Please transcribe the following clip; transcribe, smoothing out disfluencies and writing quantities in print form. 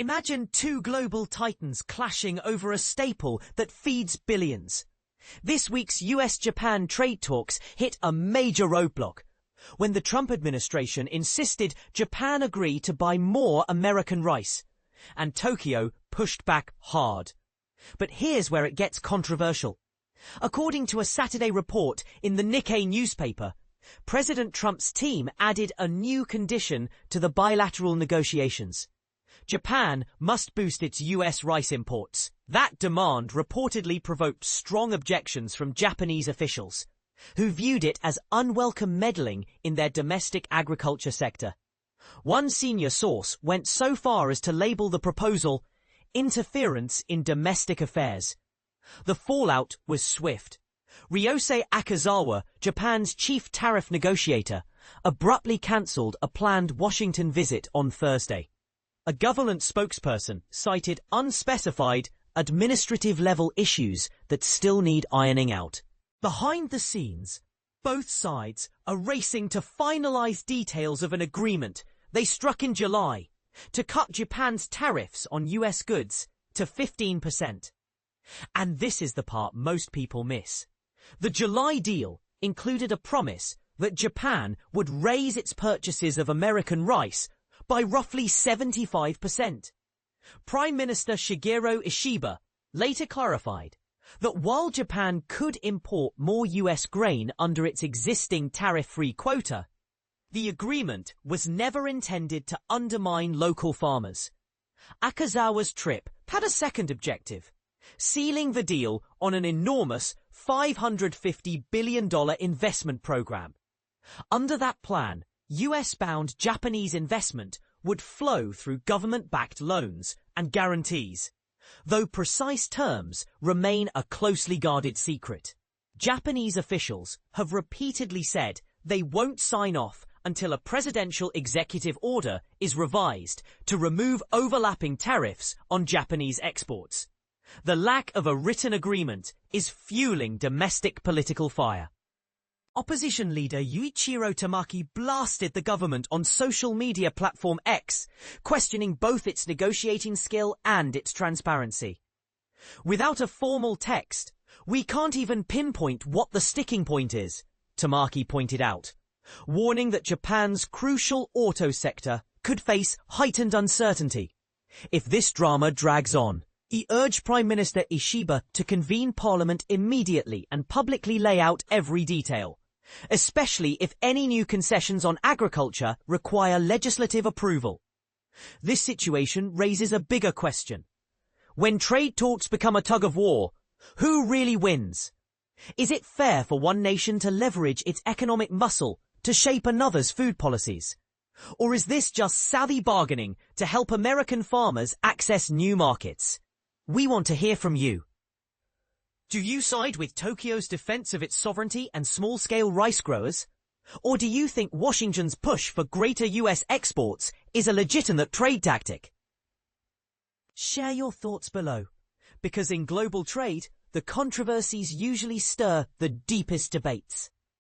Imagine two global titans clashing over a staple that feeds billions. This week's US-Japan trade talks hit a major roadblock when the Trump administration insisted Japan agree to buy more American rice, and Tokyo pushed back hard. But here's where it gets controversial. According to a Saturday report in the Nikkei newspaper, President Trump's team added a new condition to the bilateral negotiations. Japan must boost its US rice imports. That demand reportedly provoked strong objections from Japanese officials, who viewed it as unwelcome meddling in their domestic agriculture sector. One senior source went so far as to label the proposal interference in domestic affairs. The fallout was swift. Ryosei Akazawa, Japan's chief tariff negotiator, abruptly cancelled a planned Washington visit on Thursday. A government spokesperson cited unspecified administrative-level issues that still need ironing out. Behind the scenes, both sides are racing to finalize details of an agreement they struck in July to cut Japan's tariffs on US goods to 15%. And this is the part most people miss. The July deal included a promise that Japan would raise its purchases of American rice by roughly 75%. Prime Minister Shigeru Ishiba later clarified that while Japan could import more US grain under its existing tariff-free quota, the agreement was never intended to undermine local farmers. Akazawa's trip had a second objective: sealing the deal on an enormous $550 billion investment program. Under that plan, US-bound Japanese investment would flow through government-backed loans and guarantees, though precise terms remain a closely guarded secret. Japanese officials have repeatedly said they won't sign off until a presidential executive order is revised to remove overlapping tariffs on Japanese exports. The lack of a written agreement is fueling domestic political fire. Opposition leader Yuichiro Tamaki blasted the government on social media platform X, questioning both its negotiating skill and its transparency. Without a formal text, we can't even pinpoint what the sticking point is, Tamaki pointed out, warning that Japan's crucial auto sector could face heightened uncertainty if this drama drags on. He urged Prime Minister Ishiba to convene Parliament immediately and publicly lay out every detail, especially if any new concessions on agriculture require legislative approval. This situation raises a bigger question. When trade talks become a tug-of-war, who really wins? Is it fair for one nation to leverage its economic muscle to shape another's food policies? Or is this just savvy bargaining to help American farmers access new markets? We want to hear from you. Do you side with Tokyo's defense of its sovereignty and small-scale rice growers? Or do you think Washington's push for greater US exports is a legitimate trade tactic? Share your thoughts below, because in global trade, the controversies usually stir the deepest debates.